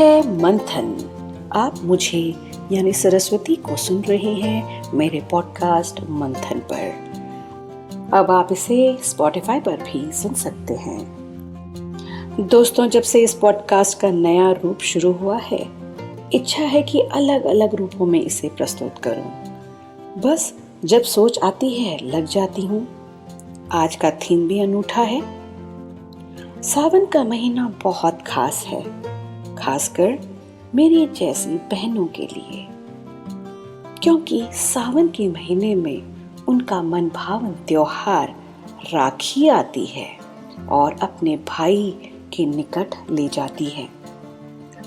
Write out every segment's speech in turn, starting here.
है मंथन। आप मुझे यानी सरस्वती को सुन रहे हैं मेरे पॉडकास्ट मंथन पर। अब आप इसे स्पॉटिफाई पर भी सुन सकते हैं। दोस्तों, जब से इस पॉडकास्ट का नया रूप शुरू हुआ है, इच्छा है कि अलग अलग रूपों में इसे प्रस्तुत करूं। बस जब सोच आती है लग जाती हूं। आज का थीम भी अनूठा है। सावन का महीना बहुत खास है, खासकर मेरी जैसी बहनों के लिए, क्योंकि सावन के महीने में उनका मनभावन त्योहार राखी आती है और अपने भाई के निकट ले जाती है।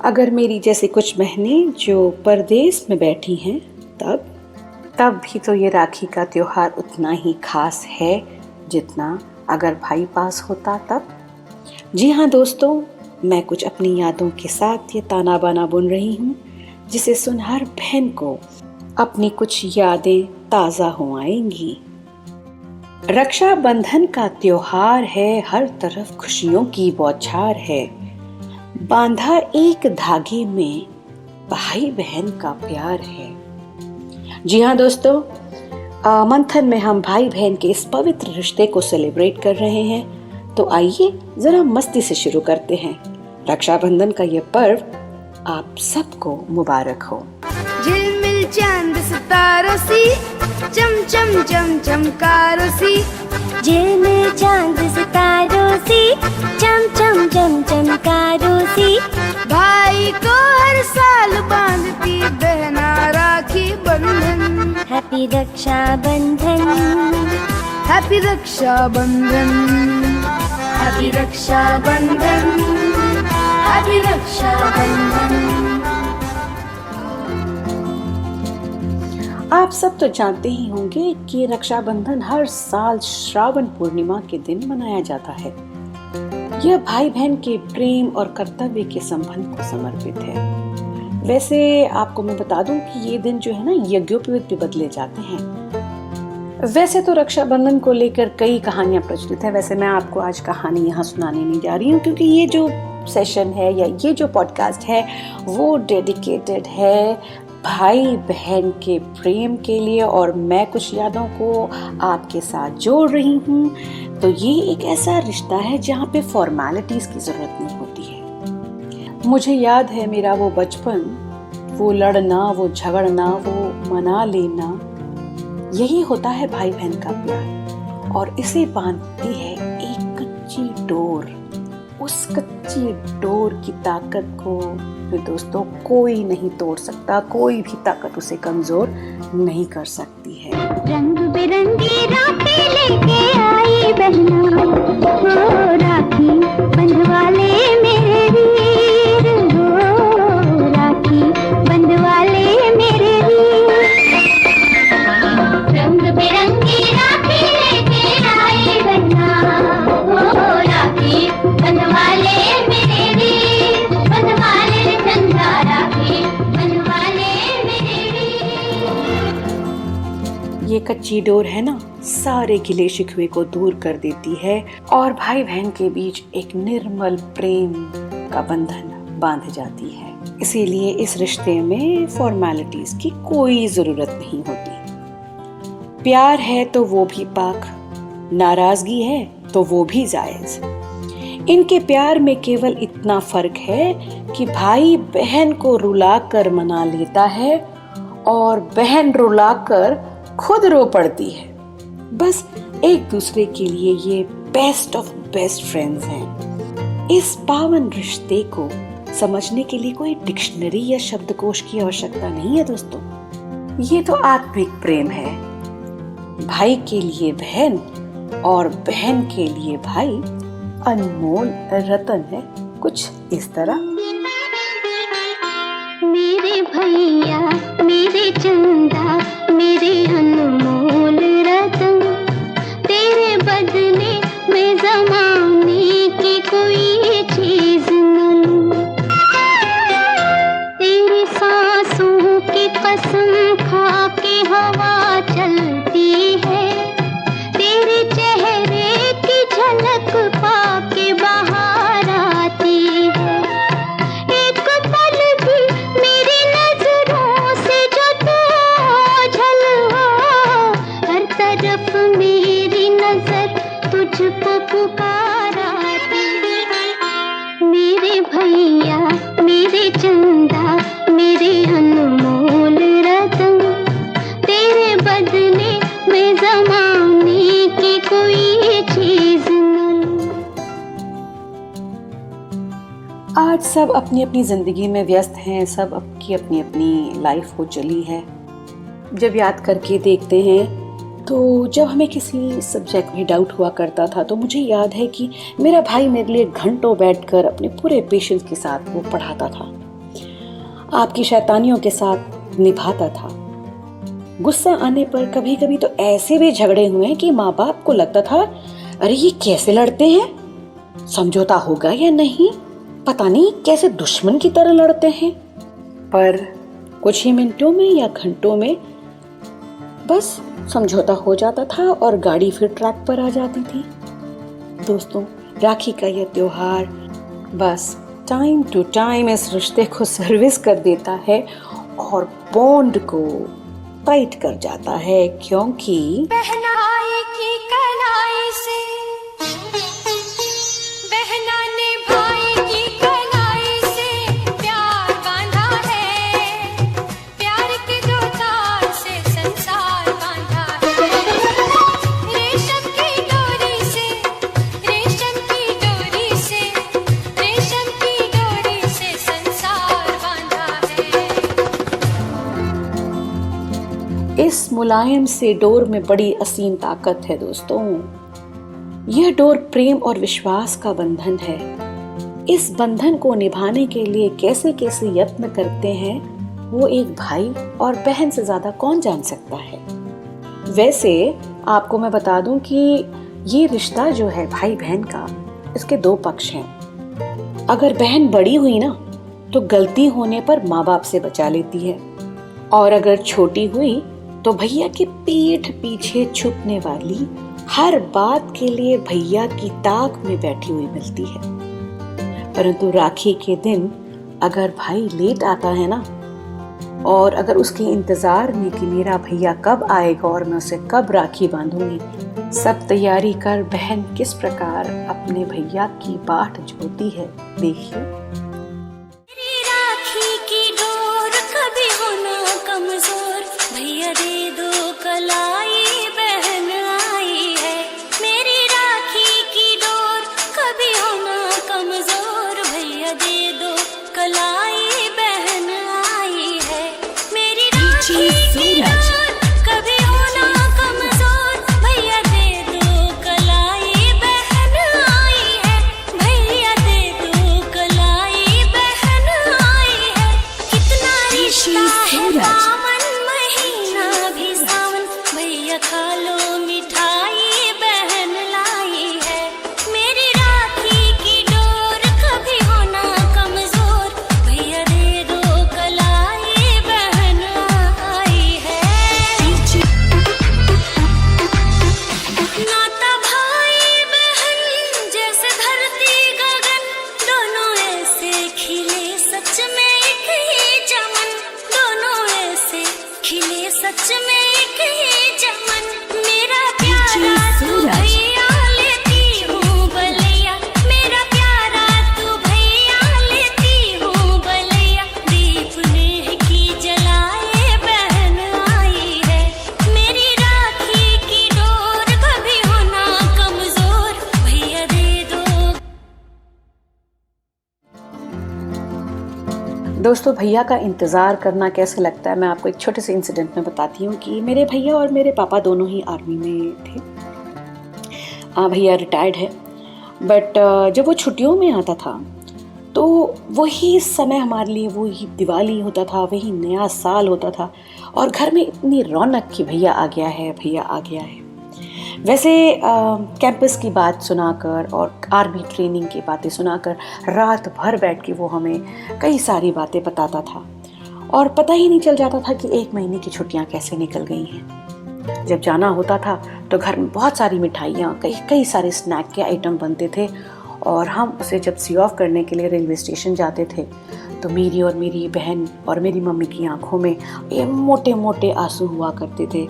अगर मेरी जैसी कुछ बहनें जो परदेश में बैठी हैं, तब भी तो ये राखी का त्योहार उतना ही खास है जितना अगर भाई पास होता तब। जी हाँ दोस्तों, मैं कुछ अपनी यादों के साथ ये ताना बाना बुन रही हूँ, जिसे सुन हर बहन को अपनी कुछ यादें ताज़ा हो आएंगी। रक्षाबंधन का त्योहार है, हर तरफ खुशियों की बौछार है। बांधा एक धागे में भाई बहन का प्यार है। जी हाँ दोस्तों, मंथन में हम भाई बहन के इस पवित्र रिश्ते को सेलिब्रेट कर रहे हैं। तो आइए जरा मस्ती से शुरू करते हैं। रक्षाबंधन का ये पर्व आप सबको मुबारक हो। झिलमिल चांद सितारों सी, चम चम चम चमकारों सी, झिलमिल चांद सितारों सी, चम चम चम चमकारों सी। भाई को हर साल बांधती बहना राखी बंधन। Happy Raksha Bandhan, happy Raksha Bandhan, happy Raksha Bandhan, happy Raksha Bandhan. आप सब तो जानते ही होंगे कि रक्षाबंधन हर साल श्रावण पूर्णिमा के दिन मनाया जाता है। यह भाई बहन के प्रेम और कर्तव्य के संबंध को समर्पित है। वैसे आपको मैं बता दूं कि ये दिन जो है ना, यज्ञोपवीत भी बदले जाते हैं। वैसे तो रक्षाबंधन को लेकर कई कहानियां प्रचलित है। वैसे मैं आपको आज कहानी यहाँ सुनाने नहीं जा रही हूँ, क्योंकि ये जो सेशन है या ये जो पॉडकास्ट है वो डेडिकेटेड है भाई बहन के प्रेम के लिए, और मैं कुछ यादों को आपके साथ जोड़ रही हूँ। तो ये एक ऐसा रिश्ता है जहाँ पे फॉर्मेलिटीज की जरूरत नहीं होती है। मुझे याद है मेरा वो बचपन, वो लड़ना, वो झगड़ना, वो मना लेना, यही होता है भाई बहन का प्यार। और इसे बांधती है एक कच्ची डोर। उस कच्ची डोर की ताकत को दोस्तों कोई नहीं तोड़ सकता, कोई भी ताकत उसे कमजोर नहीं कर सकती है। रंग बिरंगी राखी लेके आई बहना, हो राखी बंधवाले मेरे वीर, हो राखी बंधवाले मेरे वीर। रंग बिरंगी राखी लेके आई बहना, हो राखी बंधवाले मेरे वीर, बंधवाले चंदा राखी बंधवाले मेरे वीर। ये कच्ची डोर है ना, सारे गिले शिकवे को दूर कर देती है और भाई बहन के बीच एक निर्मल प्रेम का बंधन बांध जाती है। इसीलिए इस रिश्ते में फॉर्मेलिटीज की कोई जरूरत नहीं होती। प्यार है तो वो भी पाक, नाराजगी है तो वो भी जायज। इनके प्यार में केवल इतना फर्क है कि भाई बहन को रुलाकर मना लेता है और बहन रुलाकर खुद रो पड़ती है। बस एक दूसरे के लिए ये बेस्ट ऑफ बेस्ट फ्रेंड्स हैं। इस पावन रिश्ते को समझने के लिए कोई डिक्शनरी या शब्दकोश की आवश्यकता नहीं है दोस्तों। ये तो आत्मिक प्रेम है। भाई के लिए बहन और बहन के लिए भाई अनमोल रतन है, कुछ इस तरह। मेरे भैया मेरे चंदा मेरे अनमोल रतन, तेरे बदले में जमाने की कोई चीज न लूं। तेरी सांसों की कसम खा के हवा चलती है, तेरे चेहरे की झलक पाके बाहर आती है। एक पल सब अपनी अपनी ज़िंदगी में व्यस्त हैं, सब अपनी अपनी अपनी लाइफ हो चली है। जब याद करके देखते हैं तो जब हमें किसी सब्जेक्ट में डाउट हुआ करता था तो मुझे याद है कि मेरा भाई मेरे लिए घंटों बैठकर अपने पूरे पेशेंस के साथ वो पढ़ाता था, आपकी शैतानियों के साथ निभाता था। गुस्सा आने पर कभी कभी तो ऐसे भी झगड़े हुए हैं कि माँ बाप को लगता था अरे ये कैसे लड़ते हैं, समझौता होगा या नहीं, पता नहीं कैसे दुश्मन की तरह लड़ते हैं। पर कुछ ही मिनटों में या घंटों में बस समझौता हो जाता था और गाड़ी फिर ट्रैक पर आ जाती थी। दोस्तों, राखी का यह त्योहार बस टाइम टू टाइम इस रिश्ते को सर्विस कर देता है और बॉन्ड को टाइट कर जाता है, क्योंकि पहनाई की कलाई से बहना ने भाई की कलाई से प्यार बांधा है, प्यार के दो तार से संसार बांधा है। रेशम की डोरी से, रेशम की डोरी से, रेशम की डोरी से संसार बांधा है। इस मुलायम से डोर में बड़ी असीम ताकत है दोस्तों। यह डोर प्रेम और विश्वास का बंधन है। इस बंधन को निभाने के लिए कैसे कैसे यत्न करते हैं वो एक भाई और बहन से ज्यादा कौन जान सकता है। वैसे आपको मैं बता दूं कि ये रिश्ता जो है भाई बहन का, इसके दो पक्ष हैं। अगर बहन बड़ी हुई ना तो गलती होने पर माँ बाप से बचा लेती है, और अगर छोटी हुई तो भैया के पीठ पीछे छुपने वाली हर बात के लिए भैया की ताक में बैठी हुई मिलती है। परंतु राखी के दिन अगर भाई लेट आता है ना, और अगर उसके इंतजार में कि मेरा भैया कब आएगा और मैं उसे कब राखी बांधूंगी, सब तैयारी कर बहन किस प्रकार अपने भैया की बाट जोड़ती है, देखिए। मेरी राखी की डोर कभी होना कमजोर, भैया दे दो कलाई बहन आई है। मेरी राखी की डोर कभी होना कमजोर, भैया दे दो कलाई बहन आई है। मेरी राखी की डोर कभी होना कमजोर, भैया दे दो कलाई बहन आई है। भैया दे दो कलाई बहन आई है। कितना रिश्ता है दामन, महीना भी सावन, भैया खा लो मिठाई बहन लाई है। मेरी राखी की डोर कभी होना कमजोर, भैया दे दो कलाई बहन आई है। नाता भाई बहन जैसे धरती गगन, दोनों ऐसे खिले सच में एक ही चमन, दोनों ऐसे खिले सच में एक ही चमन। मेरा प्यारा तू भैया लेती हूँ बलैया, मेरा प्यारा तू भैया लेती हूँ बलैया। दीप नेह की जलाए बहन आई है। मेरी राखी की डोर कभी होना कमजोर, भैया दे दो। दोस्तों, भैया का इंतज़ार करना कैसे लगता है, मैं आपको एक छोटे से इंसिडेंट में बताती हूँ कि मेरे भैया और मेरे पापा दोनों ही आर्मी में थे। भैया रिटायर्ड है, बट जब वो छुट्टियों में आता था तो वही समय हमारे लिए वही दिवाली होता था, वही नया साल होता था, और घर में इतनी रौनक कि भैया आ गया है, भैया आ गया है। वैसे कैंपस की बात सुनाकर और आर्मी ट्रेनिंग की बातें सुनाकर रात भर बैठ के वो हमें कई सारी बातें बताता था, और पता ही नहीं चल जाता था कि 1 महीने की छुट्टियां कैसे निकल गई हैं। जब जाना होता था तो घर में बहुत सारी मिठाइयाँ, कई सारे स्नैक के आइटम बनते थे, और हम उसे जब सी ऑफ करने के लिए रेलवे स्टेशन जाते थे तो मेरी और मेरी बहन और मेरी मम्मी की आंखों में ये मोटे मोटे आंसू हुआ करते थे,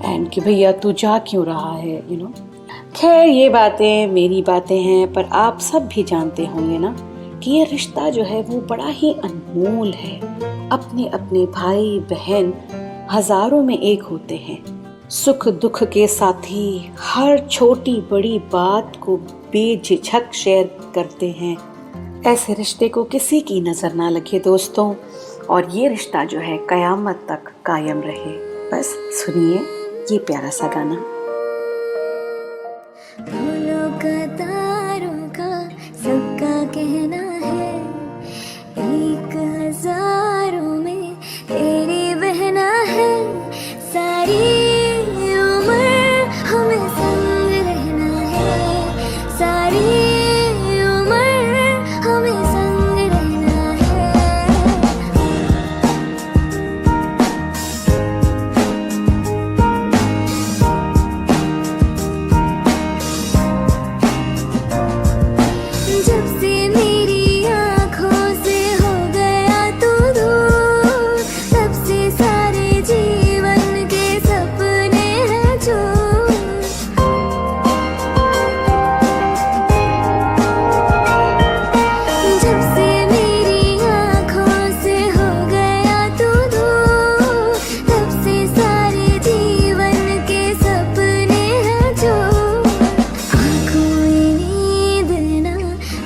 एंड कि भैया तू जा क्यों रहा है, यू नो। खैर, ये बातें मेरी बातें हैं, पर आप सब भी जानते होंगे ना कि ये रिश्ता जो है वो बड़ा ही अनमोल है। अपने अपने भाई बहन हजारों में एक होते हैं, सुख दुख के साथी, हर छोटी बड़ी बात को बेझिझक शेयर करते हैं। ऐसे रिश्ते को किसी की नजर ना लगे दोस्तों, और ये रिश्ता जो है कयामत तक कायम रहे। बस सुनिए ये प्यारा सा गाना। फूलों का तारों का सबका कहना है, 1000 में तेरी बहना है। सारी उम्र हमें संग रहना है, सारी उम्र हमें संग रहना है। जब से मेरी आँखों से हो गया तू दूर, तब से सारे जीवन के सपने हैं चूर। जब से मेरी आँखों से हो गया तू दूर, तब से सारे जीवन के सपने हैं चूर। आँखों में नींद ना,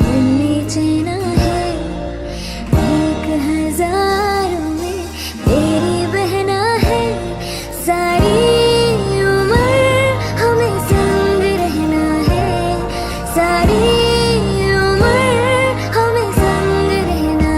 मन में चैन है, 1000 में तेरी बहना है। सारी उम्र हमें संग रहना है, सारी उम्र हमें संग रहना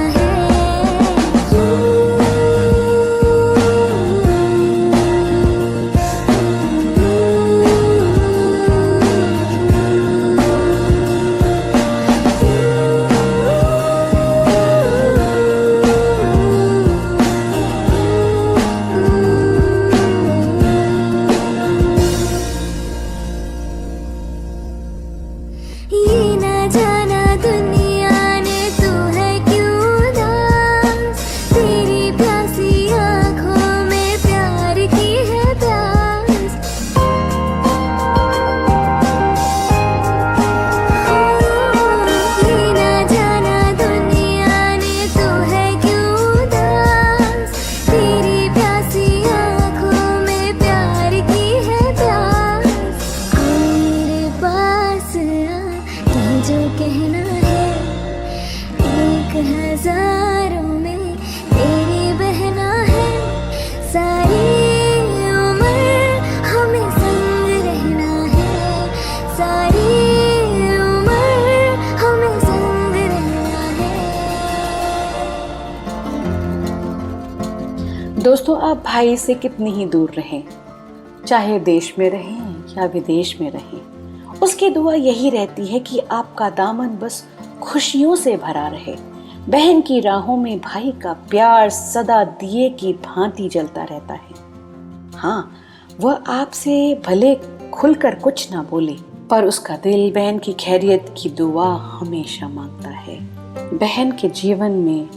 ये ना जाना दुनिया ने तू है क्यों उदास, तेरी प्यासी आँखों में प्यार की है प्यास। ये ना जाना दुनिया ने तू है क्यों उदास, तेरी प्यासी आँखों में प्यार की है प्यास। आ मेरे पास आ, तू जो कहना है, 1000 में तेरी बहना है। सारी उम्र हमें संग रहना है, सारी उम्र हमें संग रहना है। दोस्तों, आप भाई से कितनी ही दूर रहें, चाहे देश में रहें या विदेश में रहें, उसकी दुआ यही रहती है कि आपका दामन बस खुशियों से भरा रहे। बहन की राहों में भाई का प्यार सदा दिए की भांति जलता रहता है। हाँ, वह आपसे भले खुलकर कुछ ना बोले, पर उसका दिल बहन की खैरियत की दुआ हमेशा मांगता है। बहन के जीवन में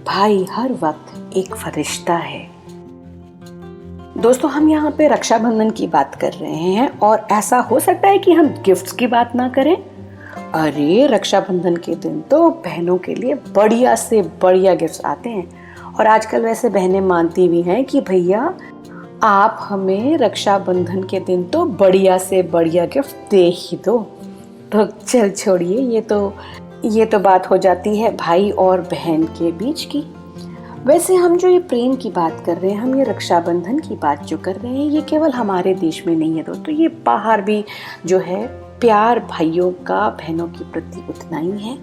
भाई हर वक्त एक फरिश्ता है। दोस्तों, हम यहाँ पे रक्षाबंधन की बात कर रहे हैं, और ऐसा हो सकता है कि हम गिफ्ट्स की बात ना करें। अरे, रक्षाबंधन के दिन तो बहनों के लिए बढ़िया से बढ़िया गिफ्ट्स आते हैं, और आजकल वैसे बहनें मानती भी हैं कि भैया आप हमें रक्षाबंधन के दिन तो बढ़िया से बढ़िया गिफ्ट दे ही दो। तो चल छोड़िए, ये तो बात हो जाती है भाई और बहन के बीच की। वैसे हम जो ये प्रेम की बात कर रहे हैं, हम ये रक्षाबंधन की बात जो कर रहे हैं, ये केवल हमारे देश में नहीं है दोस्तों, ये बाहर भी जो है प्यार भाइयों का बहनों के प्रति उतना ही है।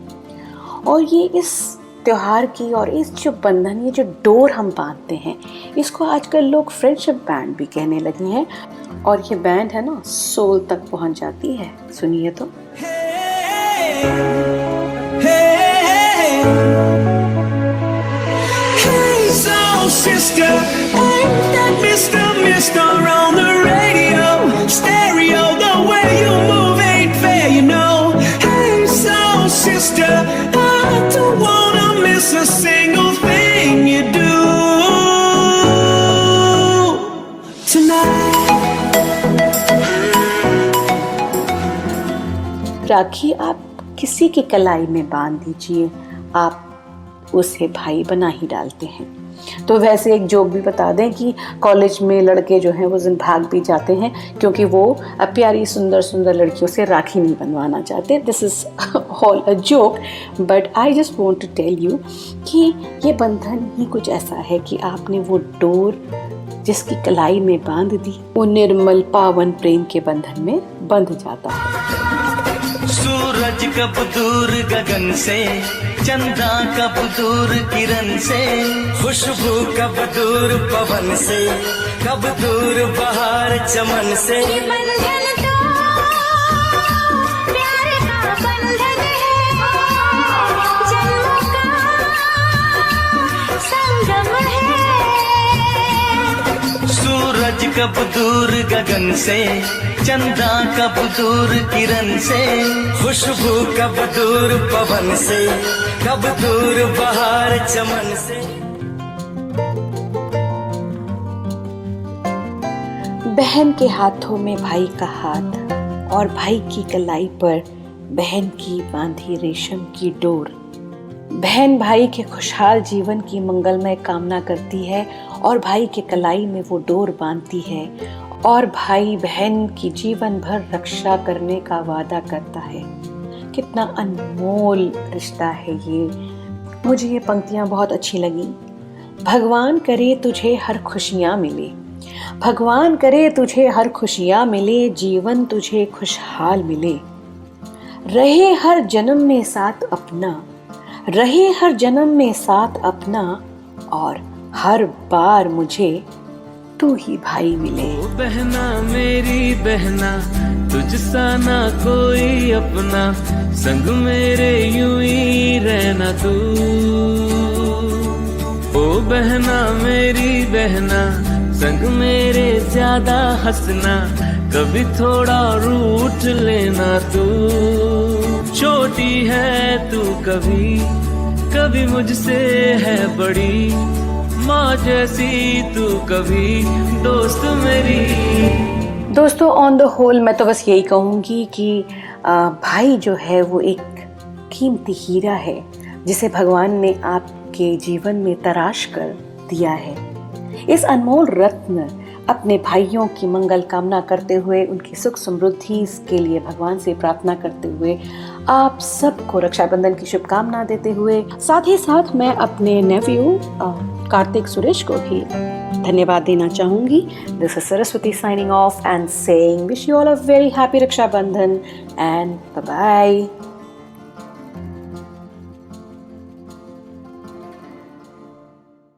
और ये इस त्योहार की और इस जो बंधन, ये जो डोर हम बांधते हैं, इसको आजकल लोग फ्रेंडशिप बैंड भी कहने लगे हैं। और ये बैंड है ना, सोल तक पहुंच जाती है। सुनिए तो। Sister, I'm that Mr. on the radio, stereo, the way you move ain't fair, you know. Hey, soul sister, I don't wanna miss a single thing you do tonight. राखी आप किसी की कलाई में बांध दीजिए, आप उसे भाई बना ही डालते हैं। तो वैसे एक जोक भी बता दें कि कॉलेज में लड़के जो हैं वो दिन भाग भी जाते हैं क्योंकि वो प्यारी सुंदर सुंदर लड़कियों से राखी नहीं बनवाना चाहते। This is all a joke, but I just want to tell you कि ये बंधन ही कुछ ऐसा है कि आपने वो डोर जिसकी कलाई में बांध दी, वो निर्मल पावन प्रेम के बंधन में बंध जाता है। सूरज कब दूर गगन से, चंदा कब दूर किरण से, खुशबू कब दूर पवन से, कब दूर बहार चमन से। ये बंधन तो प्यार का बंधन है, जन्मों का संगम है। सूरज कब दूर गगन से, चंदा कब दूर किरण से, खुशबू कब दूर पवन से, कब दूर बहार चमन से। बहन के हाथों में भाई का हाथ और भाई की कलाई पर बहन की बांधी रेशम की डोर। बहन भाई के खुशहाल जीवन की मंगलमय कामना करती है और भाई के कलाई में वो डोर बांधती है और भाई बहन की जीवन भर रक्षा करने का वादा करता है। कितना अनमोल रिश्ता है ये। मुझे ये पंक्तियाँ बहुत अच्छी लगी। भगवान करे तुझे हर खुशियाँ मिले, भगवान करे तुझे हर खुशियाँ मिले, जीवन तुझे खुशहाल मिले, रहे हर जन्म में साथ अपना, रहे हर जन्म में साथ अपना, और हर बार मुझे तू ही भाई मिले। ओ बहना मेरी बहना, तुझसा ना कोई अपना, संग मेरे यूं ही रहना तू। ओ बहना मेरी बहना, संग मेरे ज्यादा हंसना, कभी थोड़ा रूठ लेना तू। छोटी है तू कभी कभी मुझसे है बड़ी, माँ जैसी तू कभी दोस्त मेरी। दोस्तों, ऑन द होल मैं तो बस यही कहूँगी कि भाई जो है वो एक कीमती हीरा है जिसे भगवान ने आपके जीवन में तराश कर दिया है। इस अनमोल रत्न अपने भाइयों की मंगल कामना करते हुए, उनकी सुख समृद्धि के लिए भगवान से प्रार्थना करते हुए, आप सबको रक्षाबंधन की शुभकामना देते हुए, साथ ही साथ मैं अपने नेफ्यू कार्तिक सुरेश को भी धन्यवाद देना चाहूँगी। This is Saraswati signing off and saying wish you all a very happy Raksha Bandhan and bye bye.